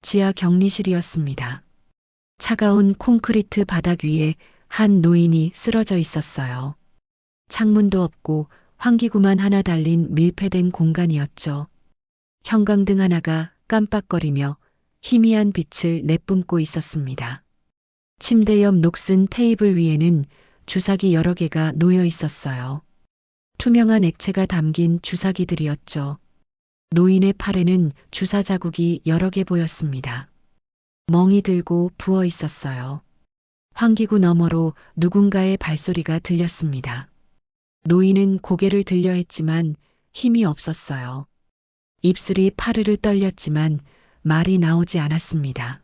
지하 격리실이었습니다. 차가운 콘크리트 바닥 위에 한 노인이 쓰러져 있었어요. 창문도 없고 환기구만 하나 달린 밀폐된 공간이었죠. 형광등 하나가 깜빡거리며 희미한 빛을 내뿜고 있었습니다. 침대 옆 녹슨 테이블 위에는 주사기 여러 개가 놓여 있었어요. 투명한 액체가 담긴 주사기들이었죠. 노인의 팔에는 주사 자국이 여러 개 보였습니다. 멍이 들고 부어 있었어요. 환기구 너머로 누군가의 발소리가 들렸습니다. 노인은 고개를 들려 했지만 힘이 없었어요. 입술이 파르르 떨렸지만 말이 나오지 않았습니다.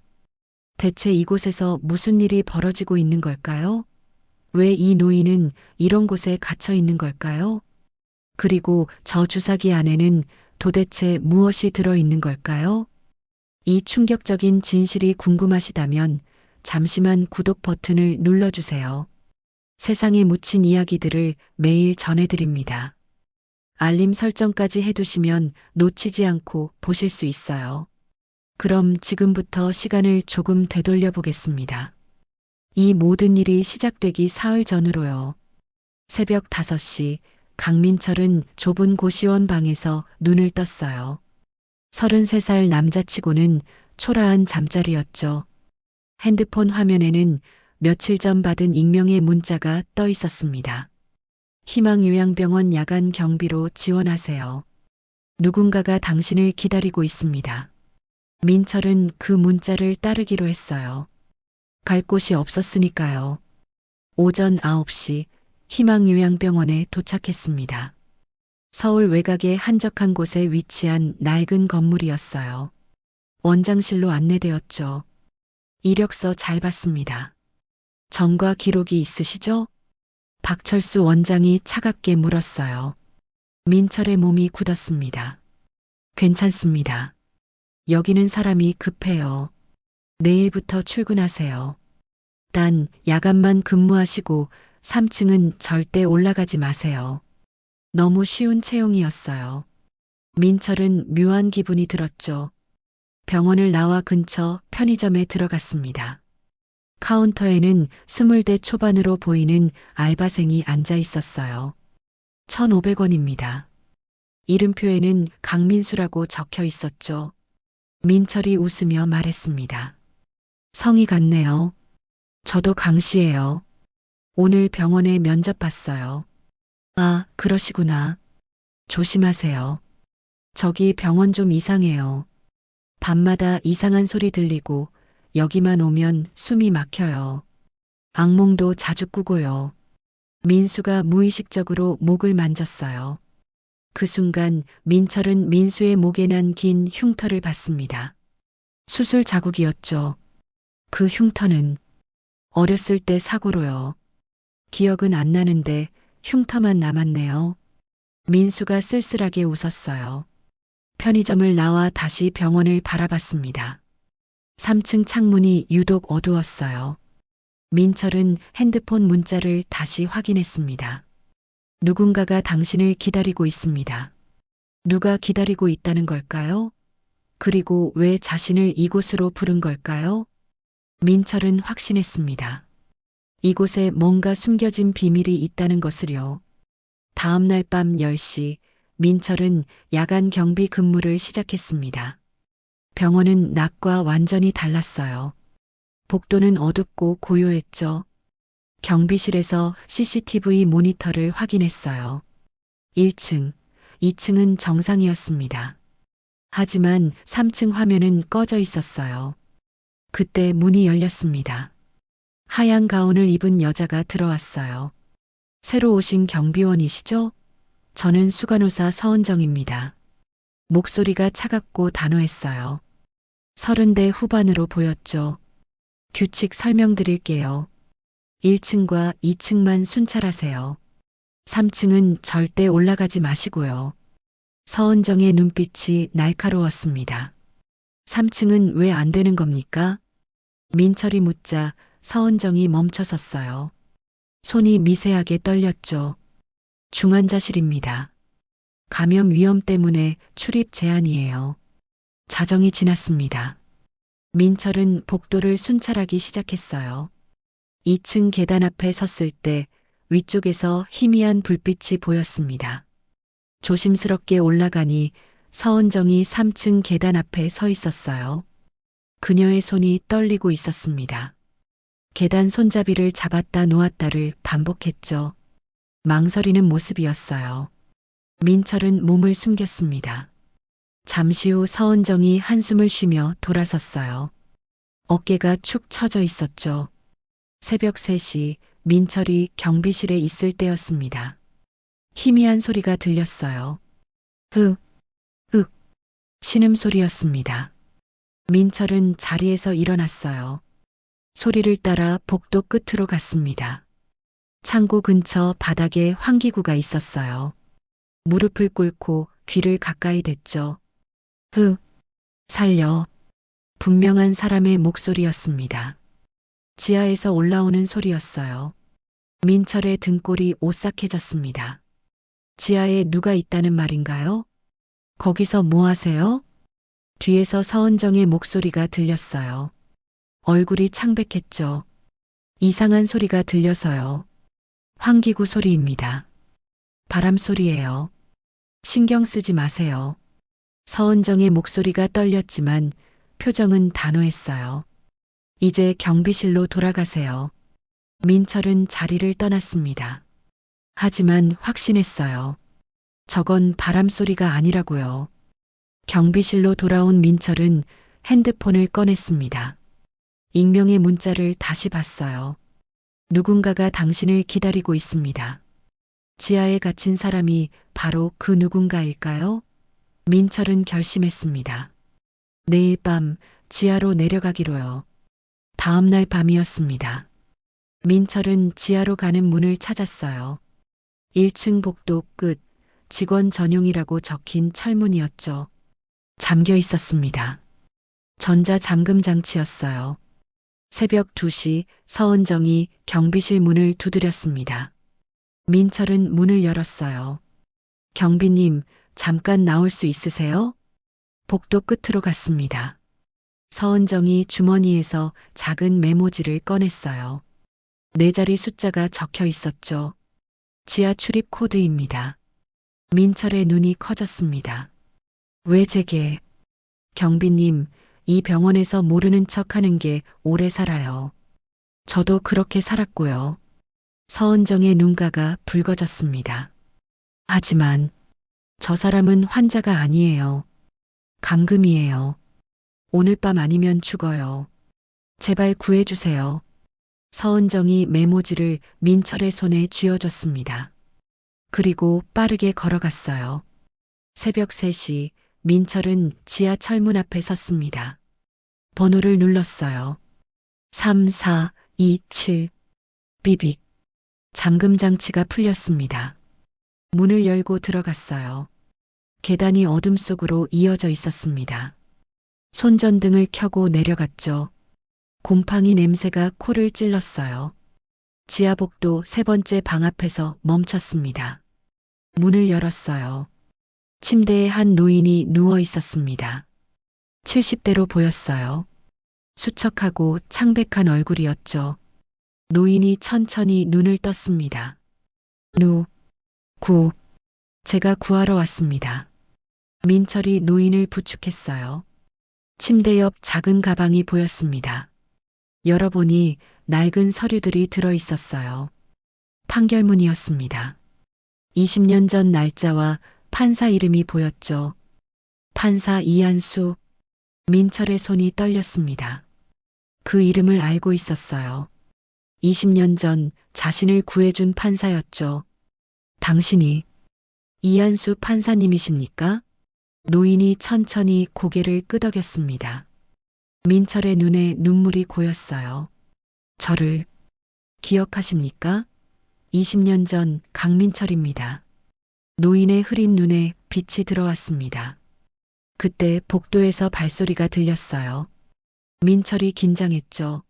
대체 이곳에서 무슨 일이 벌어지고 있는 걸까요? 왜 이 노인은 이런 곳에 갇혀 있는 걸까요? 그리고 저 주사기 안에는 도대체 무엇이 들어 있는 걸까요? 이 충격적인 진실이 궁금하시다면 잠시만 구독 버튼을 눌러주세요. 세상에 묻힌 이야기들을 매일 전해드립니다. 알림 설정까지 해두시면 놓치지 않고 보실 수 있어요. 그럼 지금부터 시간을 조금 되돌려 보겠습니다. 이 모든 일이 시작되기 사흘 전으로요. 새벽 5시 강민철은 좁은 고시원 방에서 눈을 떴어요. 33살 남자치고는 초라한 잠자리였죠. 핸드폰 화면에는 며칠 전 받은 익명의 문자가 떠 있었습니다. 희망요양병원 야간 경비로 지원하세요. 누군가가 당신을 기다리고 있습니다. 민철은 그 문자를 따르기로 했어요. 갈 곳이 없었으니까요. 오전 9시 희망요양병원에 도착했습니다. 서울 외곽의 한적한 곳에 위치한 낡은 건물이었어요. 원장실로 안내되었죠. 이력서 잘 봤습니다. 전과 기록이 있으시죠? 박철수 원장이 차갑게 물었어요. 민철의 몸이 굳었습니다. 괜찮습니다. 여기는 사람이 급해요. 내일부터 출근하세요. 단 야간만 근무하시고 3층은 절대 올라가지 마세요. 너무 쉬운 채용이었어요. 민철은 묘한 기분이 들었죠. 병원을 나와 근처 편의점에 들어갔습니다. 카운터에는 20대 초반으로 보이는 알바생이 앉아 있었어요. 1,500원입니다. 이름표에는 강민수라고 적혀 있었죠. 민철이 웃으며 말했습니다. 성이 같네요. 저도 강씨예요. 오늘 병원에 면접 봤어요. 아, 그러시구나. 조심하세요. 저기 병원 좀 이상해요. 밤마다 이상한 소리 들리고 여기만 오면 숨이 막혀요. 악몽도 자주 꾸고요. 민수가 무의식적으로 목을 만졌어요. 그 순간 민철은 민수의 목에 난 긴 흉터를 봤습니다. 수술 자국이었죠. 그 흉터는 어렸을 때 사고로요. 기억은 안 나는데 흉터만 남았네요. 민수가 쓸쓸하게 웃었어요. 편의점을 나와 다시 병원을 바라봤습니다. 3층 창문이 유독 어두웠어요. 민철은 핸드폰 문자를 다시 확인했습니다. 누군가가 당신을 기다리고 있습니다. 누가 기다리고 있다는 걸까요? 그리고 왜 자신을 이곳으로 부른 걸까요? 민철은 확신했습니다. 이곳에 뭔가 숨겨진 비밀이 있다는 것을요. 다음 날 밤 10시 민철은 야간 경비 근무를 시작했습니다. 병원은 낮과 완전히 달랐어요. 복도는 어둡고 고요했죠. 경비실에서 CCTV 모니터를 확인했어요. 1층, 2층은 정상이었습니다. 하지만 3층 화면은 꺼져 있었어요. 그때 문이 열렸습니다. 하얀 가운을 입은 여자가 들어왔어요. 새로 오신 경비원이시죠? 저는 수간호사 서은정입니다. 목소리가 차갑고 단호했어요. 30대 후반으로 보였죠. 규칙 설명드릴게요. 1층과 2층만 순찰하세요. 3층은 절대 올라가지 마시고요. 서은정의 눈빛이 날카로웠습니다. 3층은 왜 안 되는 겁니까? 민철이 묻자 서은정이 멈춰섰어요. 손이 미세하게 떨렸죠. 중환자실입니다. 감염 위험 때문에 출입 제한이에요. 자정이 지났습니다. 민철은 복도를 순찰하기 시작했어요. 2층 계단 앞에 섰을 때 위쪽에서 희미한 불빛이 보였습니다. 조심스럽게 올라가니 서은정이 3층 계단 앞에 서 있었어요. 그녀의 손이 떨리고 있었습니다. 계단 손잡이를 잡았다 놓았다를 반복했죠. 망설이는 모습이었어요. 민철은 몸을 숨겼습니다. 잠시 후 서은정이 한숨을 쉬며 돌아섰어요. 어깨가 축 처져 있었죠. 새벽 3시 민철이 경비실에 있을 때였습니다. 희미한 소리가 들렸어요. 흑, 흑, 신음소리였습니다. 민철은 자리에서 일어났어요. 소리를 따라 복도 끝으로 갔습니다. 창고 근처 바닥에 환기구가 있었어요. 무릎을 꿇고 귀를 가까이 댔죠. 살려. 분명한 사람의 목소리였습니다. 지하에서 올라오는 소리였어요. 민철의 등골이 오싹해졌습니다. 지하에 누가 있다는 말인가요? 거기서 뭐 하세요? 뒤에서 서은정의 목소리가 들렸어요. 얼굴이 창백했죠. 이상한 소리가 들려서요. 환기구 소리입니다. 바람 소리예요. 신경 쓰지 마세요. 서은정의 목소리가 떨렸지만 표정은 단호했어요. 이제 경비실로 돌아가세요. 민철은 자리를 떠났습니다. 하지만 확신했어요. 저건 바람 소리가 아니라고요. 경비실로 돌아온 민철은 핸드폰을 꺼냈습니다. 익명의 문자를 다시 봤어요. 누군가가 당신을 기다리고 있습니다. 지하에 갇힌 사람이 바로 그 누군가일까요? 민철은 결심했습니다. 내일 밤 지하로 내려가기로요. 다음 날 밤이었습니다. 민철은 지하로 가는 문을 찾았어요. 1층 복도 끝, 직원 전용이라고 적힌 철문이었죠. 잠겨 있었습니다. 전자 잠금 장치였어요. 새벽 2시 서은정이 경비실 문을 두드렸습니다. 민철은 문을 열었어요. 경비님, 잠깐 나올 수 있으세요? 복도 끝으로 갔습니다. 서은정이 주머니에서 작은 메모지를 꺼냈어요. 4자리 숫자가 적혀 있었죠. 지하 출입 코드입니다. 민철의 눈이 커졌습니다. 왜 제게? 경비님, 이 병원에서 모르는 척 하는 게 오래 살아요. 저도 그렇게 살았고요. 서은정의 눈가가 붉어졌습니다. 하지만 저 사람은 환자가 아니에요. 감금이에요. 오늘 밤 아니면 죽어요. 제발 구해주세요. 서은정이 메모지를 민철의 손에 쥐어줬습니다. 그리고 빠르게 걸어갔어요. 새벽 3시 민철은 지하 철문 앞에 섰습니다. 번호를 눌렀어요. 3427 비빅. 잠금 장치가 풀렸습니다. 문을 열고 들어갔어요. 계단이 어둠 속으로 이어져 있었습니다. 손전등을 켜고 내려갔죠. 곰팡이 냄새가 코를 찔렀어요. 지하복도 3번째 방 앞에서 멈췄습니다. 문을 열었어요. 침대에 한 노인이 누워 있었습니다. 70대로 보였어요. 수척하고 창백한 얼굴이었죠. 노인이 천천히 눈을 떴습니다. 제가 구하러 왔습니다. 민철이 노인을 부축했어요. 침대 옆 작은 가방이 보였습니다. 열어보니 낡은 서류들이 들어 있었어요. 판결문이었습니다. 20년 전 날짜와 판사 이름이 보였죠. 판사 이한수. 민철의 손이 떨렸습니다. 그 이름을 알고 있었어요. 20년 전 자신을 구해준 판사였죠. 당신이 이한수 판사님이십니까? 노인이 천천히 고개를 끄덕였습니다. 민철의 눈에 눈물이 고였어요. 저를 기억하십니까? 20년 전 강민철입니다. 노인의 흐린 눈에 빛이 들어왔습니다. 그때 복도에서 발소리가 들렸어요. 민철이 긴장했죠.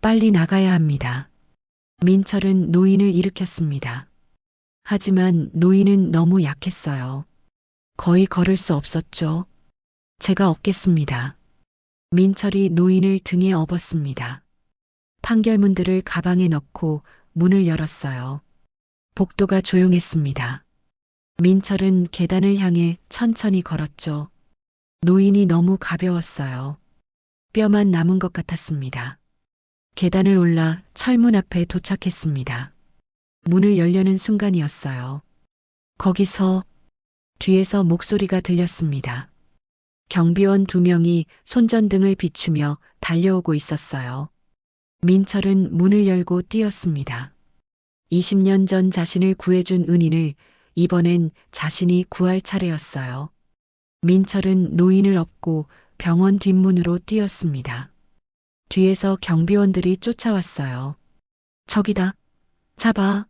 빨리 나가야 합니다. 민철은 노인을 일으켰습니다. 하지만 노인은 너무 약했어요. 거의 걸을 수 없었죠. 제가 업겠습니다. 민철이 노인을 등에 업었습니다. 판결문들을 가방에 넣고 문을 열었어요. 복도가 조용했습니다. 민철은 계단을 향해 천천히 걸었죠. 노인이 너무 가벼웠어요. 뼈만 남은 것 같았습니다. 계단을 올라 철문 앞에 도착했습니다. 문을 열려는 순간이었어요. 거기서 뒤에서 목소리가 들렸습니다. 경비원 2명이 손전등을 비추며 달려오고 있었어요. 민철은 문을 열고 뛰었습니다. 20년 전 자신을 구해준 은인을 이번엔 자신이 구할 차례였어요. 민철은 노인을 업고 병원 뒷문으로 뛰었습니다. 뒤에서 경비원들이 쫓아왔어요. 저기다. 잡아.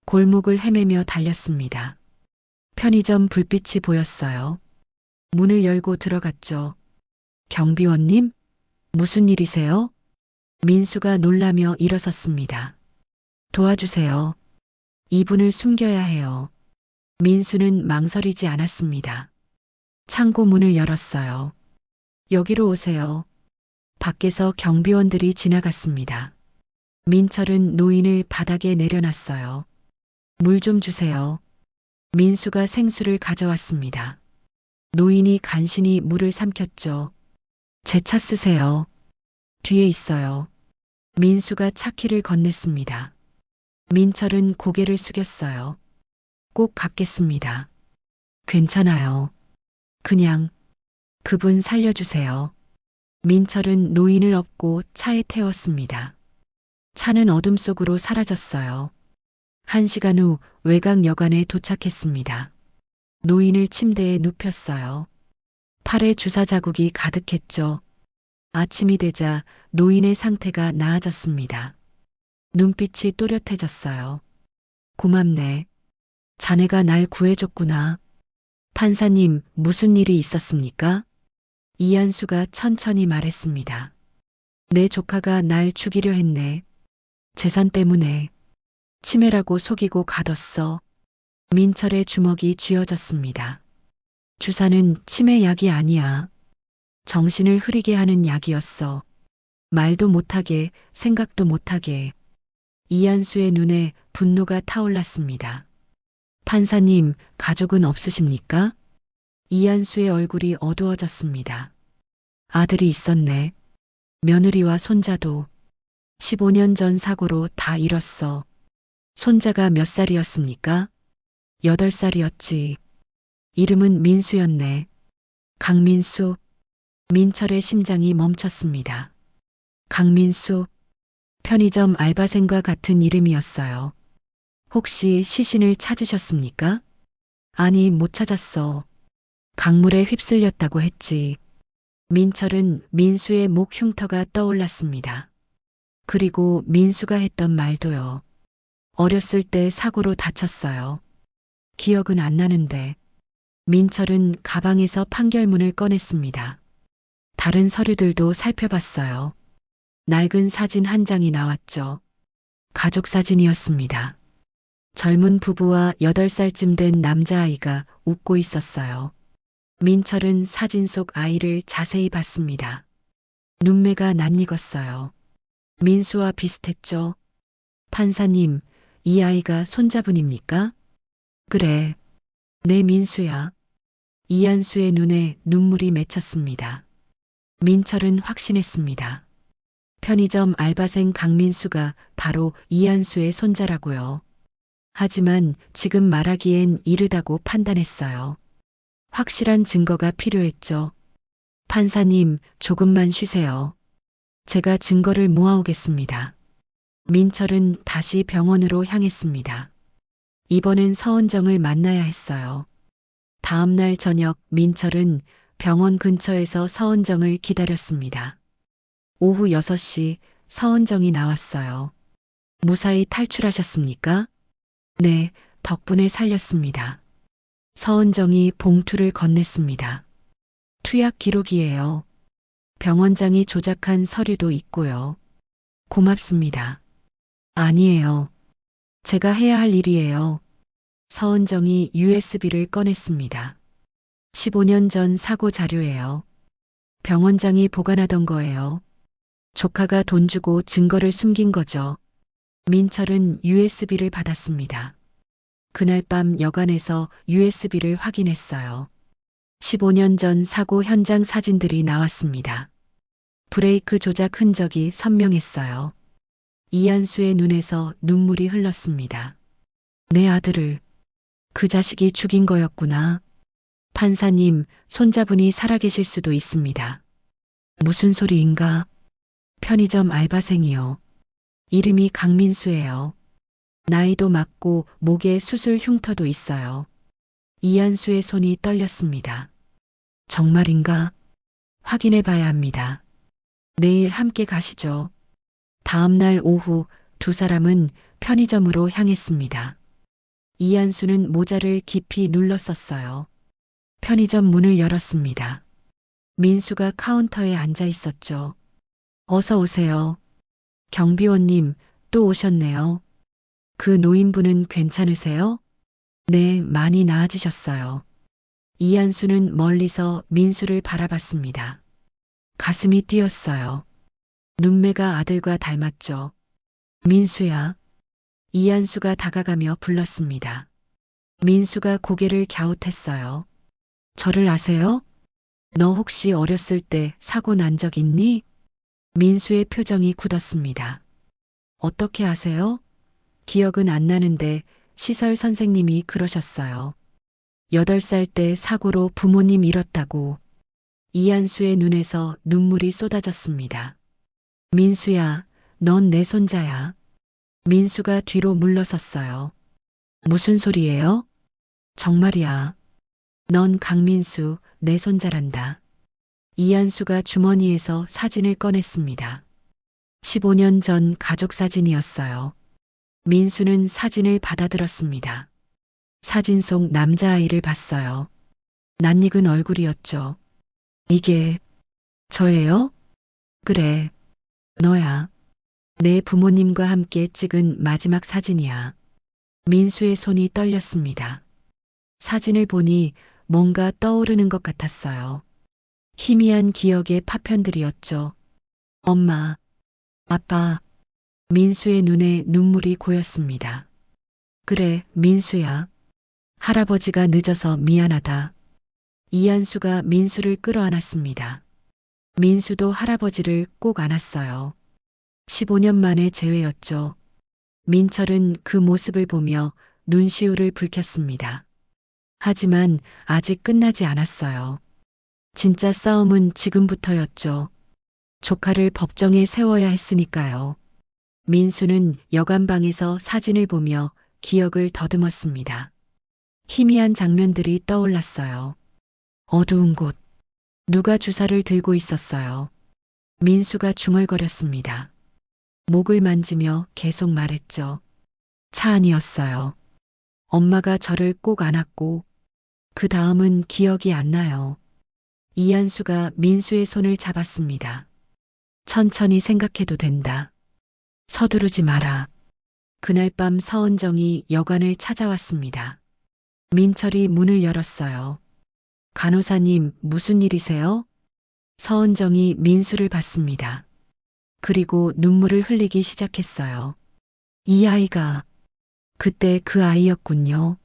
골목을 헤매며 달렸습니다. 편의점 불빛이 보였어요. 문을 열고 들어갔죠. 경비원님? 무슨 일이세요? 민수가 놀라며 일어섰습니다. 도와주세요. 이분을 숨겨야 해요. 민수는 망설이지 않았습니다. 창고 문을 열었어요. 여기로 오세요. 밖에서 경비원들이 지나갔습니다. 민철은 노인을 바닥에 내려놨어요. 물 좀 주세요. 민수가 생수를 가져왔습니다. 노인이 간신히 물을 삼켰죠. 제 차 쓰세요. 뒤에 있어요. 민수가 차 키를 건넸습니다. 민철은 고개를 숙였어요. 꼭 갚겠습니다. 괜찮아요. 그냥 그분 살려주세요. 민철은 노인을 업고 차에 태웠습니다. 차는 어둠 속으로 사라졌어요. 1시간 후 외곽여관에 도착했습니다. 노인을 침대에 눕혔어요. 팔에 주사 자국이 가득했죠. 아침이 되자 노인의 상태가 나아졌습니다. 눈빛이 또렷해졌어요. 고맙네. 자네가 날 구해줬구나. 판사님, 무슨 일이 있었습니까? 이한수가 천천히 말했습니다. 내 조카가 날 죽이려 했네. 재산 때문에. 치매라고 속이고 가뒀어. 민철의 주먹이 쥐어졌습니다. 주사는 치매 약이 아니야. 정신을 흐리게 하는 약이었어. 말도 못하게, 생각도 못하게. 이한수의 눈에 분노가 타올랐습니다. 판사님, 가족은 없으십니까? 이한수의 얼굴이 어두워졌습니다. 아들이 있었네. 며느리와 손자도 15년 전 사고로 다 잃었어. 손자가 몇 살이었습니까? 8살이었지. 이름은 민수였네. 강민수. 민철의 심장이 멈췄습니다. 강민수. 편의점 알바생과 같은 이름이었어요. 혹시 시신을 찾으셨습니까? 아니, 못 찾았어. 강물에 휩쓸렸다고 했지. 민철은 민수의 목 흉터가 떠올랐습니다. 그리고 민수가 했던 말도요. 어렸을 때 사고로 다쳤어요. 기억은 안 나는데. 민철은 가방에서 판결문을 꺼냈습니다. 다른 서류들도 살펴봤어요. 낡은 사진 한 장이 나왔죠. 가족 사진이었습니다. 젊은 부부와 8살쯤 된 남자아이가 웃고 있었어요. 민철은 사진 속 아이를 자세히 봤습니다. 눈매가 낯익었어요. 민수와 비슷했죠. 판사님, 이 아이가 손자분입니까? 그래, 내 민수야. 이한수의 눈에 눈물이 맺혔습니다. 민철은 확신했습니다. 편의점 알바생 강민수가 바로 이한수의 손자라고요. 하지만 지금 말하기엔 이르다고 판단했어요. 확실한 증거가 필요했죠. 판사님, 조금만 쉬세요. 제가 증거를 모아오겠습니다. 민철은 다시 병원으로 향했습니다. 이번엔 서은정을 만나야 했어요. 다음 날 저녁 민철은 병원 근처에서 서은정을 기다렸습니다. 오후 6시 서은정이 나왔어요. 무사히 탈출하셨습니까? 네, 덕분에 살렸습니다. 서은정이 봉투를 건넸습니다. 투약 기록이에요. 병원장이 조작한 서류도 있고요. 고맙습니다. 아니에요. 제가 해야 할 일이에요. 서은정이 USB를 꺼냈습니다. 15년 전 사고 자료예요. 병원장이 보관하던 거예요. 조카가 돈 주고 증거를 숨긴 거죠. 민철은 USB를 받았습니다. 그날 밤 여관에서 USB를 확인했어요. 15년 전 사고 현장 사진들이 나왔습니다. 브레이크 조작 흔적이 선명했어요. 이한수의 눈에서 눈물이 흘렀습니다. 내 아들을 그 자식이 죽인 거였구나. 판사님, 손자분이 살아계실 수도 있습니다. 무슨 소리인가? 편의점 알바생이요. 이름이 강민수예요. 나이도 맞고 목에 수술 흉터도 있어요. 이한수의 손이 떨렸습니다. 정말인가? 확인해 봐야 합니다. 내일 함께 가시죠. 다음 날 오후 두 사람은 편의점으로 향했습니다. 이한수는 모자를 깊이 눌렀었어요. 편의점 문을 열었습니다. 민수가 카운터에 앉아 있었죠. 어서 오세요. 경비원님, 또 오셨네요. 그 노인분은 괜찮으세요? 네, 많이 나아지셨어요. 이한수는 멀리서 민수를 바라봤습니다. 가슴이 뛰었어요. 눈매가 아들과 닮았죠. 민수야. 이한수가 다가가며 불렀습니다. 민수가 고개를 갸웃했어요. 저를 아세요? 너 혹시 어렸을 때 사고 난 적 있니? 민수의 표정이 굳었습니다. 어떻게 아세요? 기억은 안 나는데 시설 선생님이 그러셨어요. 8살 때 사고로 부모님 잃었다고. 이한수의 눈에서 눈물이 쏟아졌습니다. 민수야, 넌 내 손자야. 민수가 뒤로 물러섰어요. 무슨 소리예요? 정말이야. 넌 강민수, 내 손자란다. 이한수가 주머니에서 사진을 꺼냈습니다. 15년 전 가족 사진이었어요. 민수는 사진을 받아들었습니다. 사진 속 남자아이를 봤어요. 낯익은 얼굴이었죠. 이게 저예요? 그래, 너야. 내 부모님과 함께 찍은 마지막 사진이야. 민수의 손이 떨렸습니다. 사진을 보니 뭔가 떠오르는 것 같았어요. 희미한 기억의 파편들이었죠. 엄마, 아빠, 민수의 눈에 눈물이 고였습니다. 그래, 민수야. 할아버지가 늦어서 미안하다. 이한수가 민수를 끌어안았습니다. 민수도 할아버지를 꼭 안았어요. 15년 만에 재회였죠. 민철은 그 모습을 보며 눈시울을 붉혔습니다. 하지만 아직 끝나지 않았어요. 진짜 싸움은 지금부터였죠. 조카를 법정에 세워야 했으니까요. 민수는 여관방에서 사진을 보며 기억을 더듬었습니다. 희미한 장면들이 떠올랐어요. 어두운 곳. 누가 주사를 들고 있었어요. 민수가 중얼거렸습니다. 목을 만지며 계속 말했죠. 차 안이었어요. 엄마가 저를 꼭 안았고 그 다음은 기억이 안 나요. 이한수가 민수의 손을 잡았습니다. 천천히 생각해도 된다. 서두르지 마라. 그날 밤 서은정이 여관을 찾아왔습니다. 민철이 문을 열었어요. 간호사님, 무슨 일이세요? 서은정이 민수를 봤습니다. 그리고 눈물을 흘리기 시작했어요. 이 아이가 그때 그 아이였군요.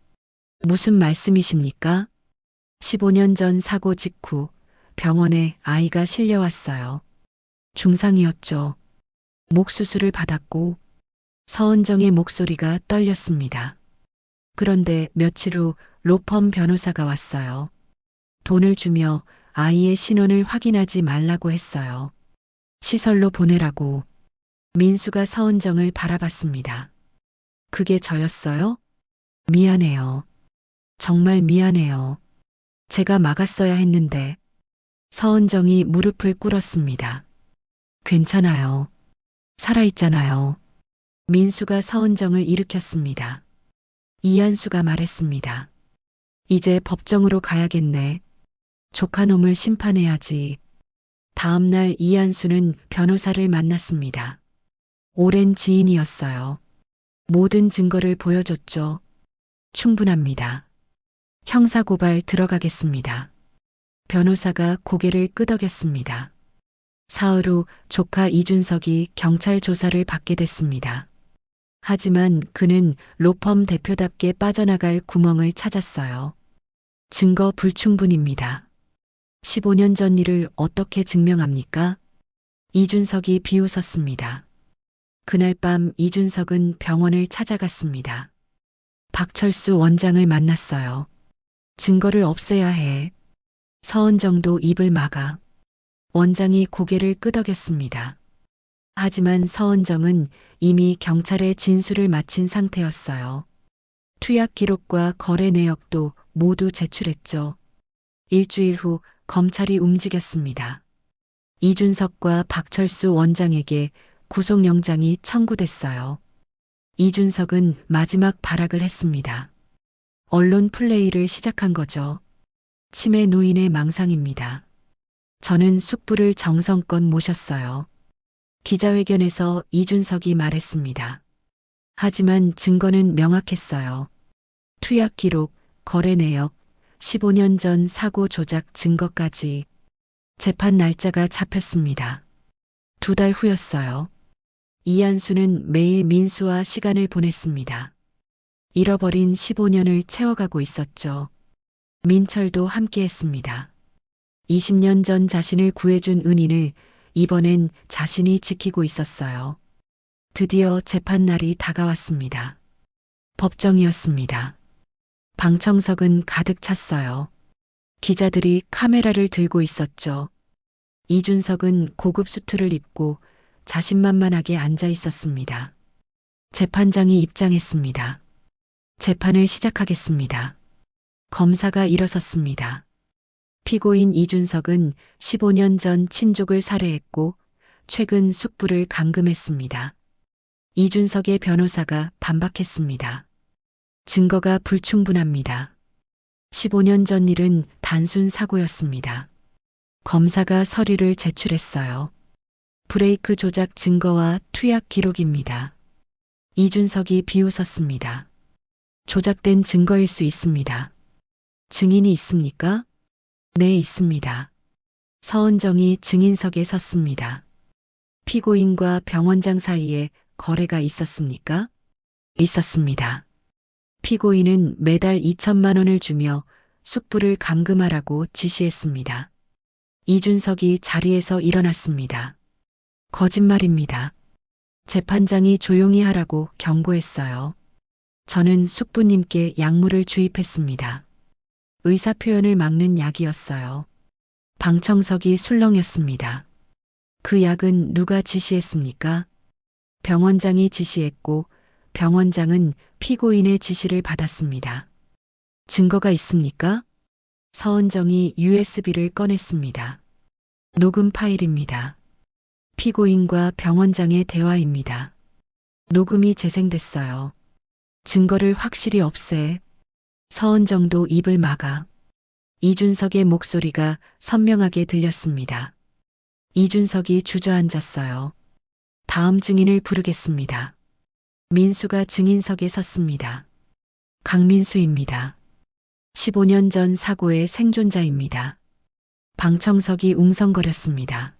무슨 말씀이십니까? 15년 전 사고 직후 병원에 아이가 실려왔어요. 중상이었죠. 목 수술을 받았고 서은정의 목소리가 떨렸습니다. 그런데 며칠 후 로펌 변호사가 왔어요. 돈을 주며 아이의 신원을 확인하지 말라고 했어요. 시설로 보내라고. 민수가 서은정을 바라봤습니다. 그게 저였어요? 미안해요. 정말 미안해요. 제가 막았어야 했는데. 서은정이 무릎을 꿇었습니다. 괜찮아요. 살아있잖아요. 민수가 서은정을 일으켰습니다. 이한수가 말했습니다. 이제 법정으로 가야겠네. 조카놈을 심판해야지. 다음 날 이한수는 변호사를 만났습니다. 오랜 지인이었어요. 모든 증거를 보여줬죠. 충분합니다. 형사고발 들어가겠습니다. 변호사가 고개를 끄덕였습니다. 사흘 후 조카 이준석이 경찰 조사를 받게 됐습니다. 하지만 그는 로펌 대표답게 빠져나갈 구멍을 찾았어요. 증거 불충분입니다. 15년 전 일을 어떻게 증명합니까? 이준석이 비웃었습니다. 그날 밤 이준석은 병원을 찾아갔습니다. 박철수 원장을 만났어요. 증거를 없애야 해. 서은정도 입을 막아. 원장이 고개를 끄덕였습니다. 하지만 서은정은 이미 경찰에 진술을 마친 상태였어요. 투약 기록과 거래 내역도 모두 제출했죠. 일주일 후 검찰이 움직였습니다. 이준석과 박철수 원장에게 구속영장이 청구됐어요. 이준석은 마지막 발악을 했습니다. 언론 플레이를 시작한 거죠. 치매 노인의 망상입니다. 저는 숙부를 정성껏 모셨어요. 기자회견에서 이준석이 말했습니다. 하지만 증거는 명확했어요. 투약 기록, 거래 내역, 15년 전 사고 조작 증거까지. 재판 날짜가 잡혔습니다. 2달 후였어요. 이한수는 매일 민수와 시간을 보냈습니다. 잃어버린 15년을 채워가고 있었죠. 민철도 함께했습니다. 20년 전 자신을 구해준 은인을 이번엔 자신이 지키고 있었어요. 드디어 재판날이 다가왔습니다. 법정이었습니다. 방청석은 가득 찼어요. 기자들이 카메라를 들고 있었죠. 이준석은 고급 수트를 입고 자신만만하게 앉아 있었습니다. 재판장이 입장했습니다. 재판을 시작하겠습니다. 검사가 일어섰습니다. 피고인 이준석은 15년 전 친족을 살해했고 최근 숙부를 감금했습니다. 이준석의 변호사가 반박했습니다. 증거가 불충분합니다. 15년 전 일은 단순 사고였습니다. 검사가 서류를 제출했어요. 브레이크 조작 증거와 투약 기록입니다. 이준석이 비웃었습니다. 조작된 증거일 수 있습니다. 증인이 있습니까? 네, 있습니다. 서은정이 증인석에 섰습니다. 피고인과 병원장 사이에 거래가 있었습니까? 있었습니다. 피고인은 매달 2천만 원을 주며 숙부를 감금하라고 지시했습니다. 이준석이 자리에서 일어났습니다. 거짓말입니다. 재판장이 조용히 하라고 경고했어요. 저는 숙부님께 약물을 주입했습니다. 의사 표현을 막는 약이었어요. 방청석이 술렁였습니다. 그 약은 누가 지시했습니까? 병원장이 지시했고 병원장은 피고인의 지시를 받았습니다. 증거가 있습니까? 서은정이 USB를 꺼냈습니다. 녹음 파일입니다. 피고인과 병원장의 대화입니다. 녹음이 재생됐어요. 증거를 확실히 없애. 서은정도 입을 막아. 이준석의 목소리가 선명하게 들렸습니다. 이준석이 주저앉았어요. 다음 증인을 부르겠습니다. 민수가 증인석에 섰습니다. 강민수입니다. 15년 전 사고의 생존자입니다. 방청석이 웅성거렸습니다.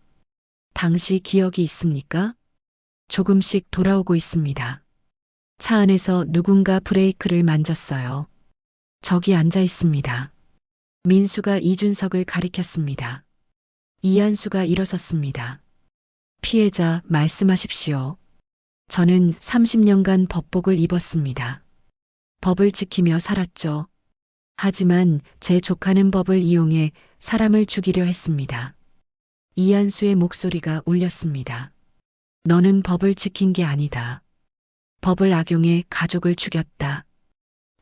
당시 기억이 있습니까? 조금씩 돌아오고 있습니다. 차 안에서 누군가 브레이크를 만졌어요. 저기 앉아 있습니다. 민수가 이준석을 가리켰습니다. 이한수가 일어섰습니다. 피해자 말씀하십시오. 저는 30년간 법복을 입었습니다. 법을 지키며 살았죠. 하지만 제 조카는 법을 이용해 사람을 죽이려 했습니다. 이한수의 목소리가 울렸습니다. 너는 법을 지킨 게 아니다. 법을 악용해 가족을 죽였다.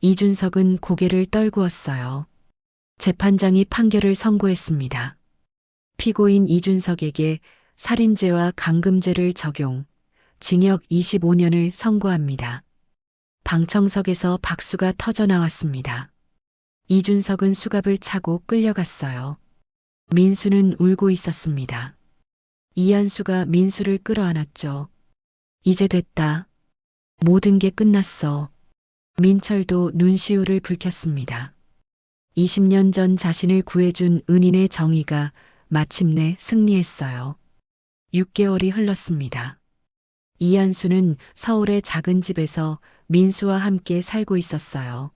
이준석은 고개를 떨구었어요. 재판장이 판결을 선고했습니다. 피고인 이준석에게 살인죄와 감금죄를 적용, 징역 25년을 선고합니다. 방청석에서 박수가 터져 나왔습니다. 이준석은 수갑을 차고 끌려갔어요. 민수는 울고 있었습니다. 이한수가 민수를 끌어안았죠. 이제 됐다. 모든 게 끝났어. 민철도 눈시울을 붉혔습니다. 20년 전 자신을 구해준 은인의 정의가 마침내 승리했어요. 6개월이 흘렀습니다. 이한수는 서울의 작은 집에서 민수와 함께 살고 있었어요.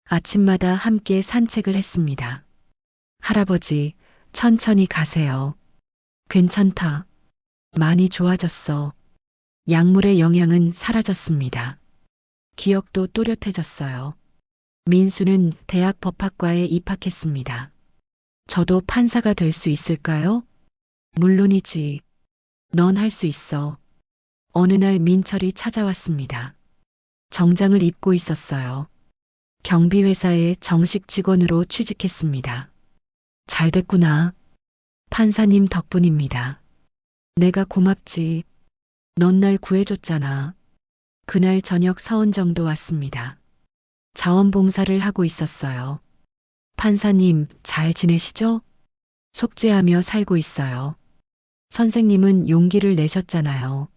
아침마다 함께 산책을 했습니다. 할아버지, 천천히 가세요. 괜찮다. 많이 좋아졌어. 약물의 영향은 사라졌습니다. 기억도 또렷해졌어요. 민수는 대학 법학과에 입학했습니다. 저도 판사가 될 수 있을까요? 물론이지. 넌 할 수 있어. 어느 날 민철이 찾아왔습니다. 정장을 입고 있었어요. 경비회사에 정식 직원으로 취직했습니다. 잘 됐구나. 판사님 덕분입니다. 내가 고맙지. 넌 날 구해줬잖아. 그날 저녁 서은정도 왔습니다. 자원봉사를 하고 있었어요. 판사님, 잘 지내시죠? 속죄하며 살고 있어요. 선생님은 용기를 내셨잖아요.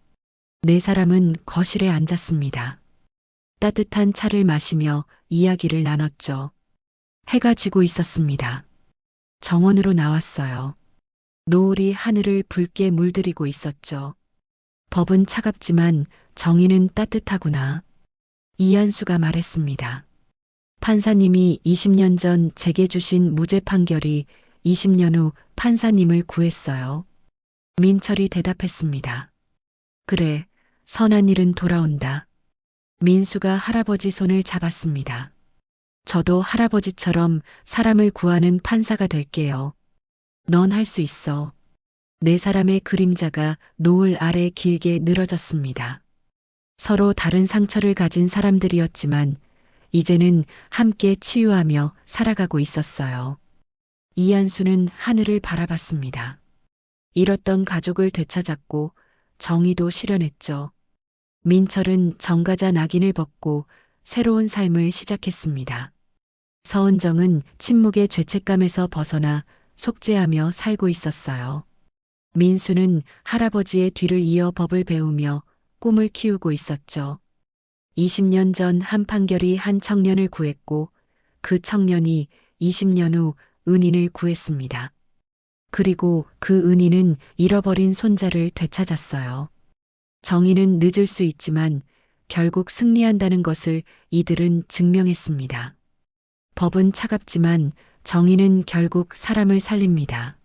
네 사람은 거실에 앉았습니다. 따뜻한 차를 마시며 이야기를 나눴죠. 해가 지고 있었습니다. 정원으로 나왔어요. 노을이 하늘을 붉게 물들이고 있었죠. 법은 차갑지만 정의는 따뜻하구나. 이한수가 말했습니다. 판사님이 20년 전 제게 주신 무죄 판결이 20년 후 판사님을 구했어요. 민철이 대답했습니다. 그래, 선한 일은 돌아온다. 민수가 할아버지 손을 잡았습니다. 저도 할아버지처럼 사람을 구하는 판사가 될게요. 넌 할 수 있어. 네 사람의 그림자가 노을 아래 길게 늘어졌습니다. 서로 다른 상처를 가진 사람들이었지만 이제는 함께 치유하며 살아가고 있었어요. 이한수는 하늘을 바라봤습니다. 잃었던 가족을 되찾았고 정의도 실현했죠. 민철은 정가자 낙인을 벗고 새로운 삶을 시작했습니다. 서은정은 침묵의 죄책감에서 벗어나 속죄하며 살고 있었어요. 민수는 할아버지의 뒤를 이어 법을 배우며 꿈을 키우고 있었죠. 20년 전 한 판결이 한 청년을 구했고 그 청년이 20년 후 은인을 구했습니다. 그리고 그 은인은 잃어버린 손자를 되찾았어요. 정의는 늦을 수 있지만 결국 승리한다는 것을 이들은 증명했습니다. 법은 차갑지만 정의는 결국 사람을 살립니다.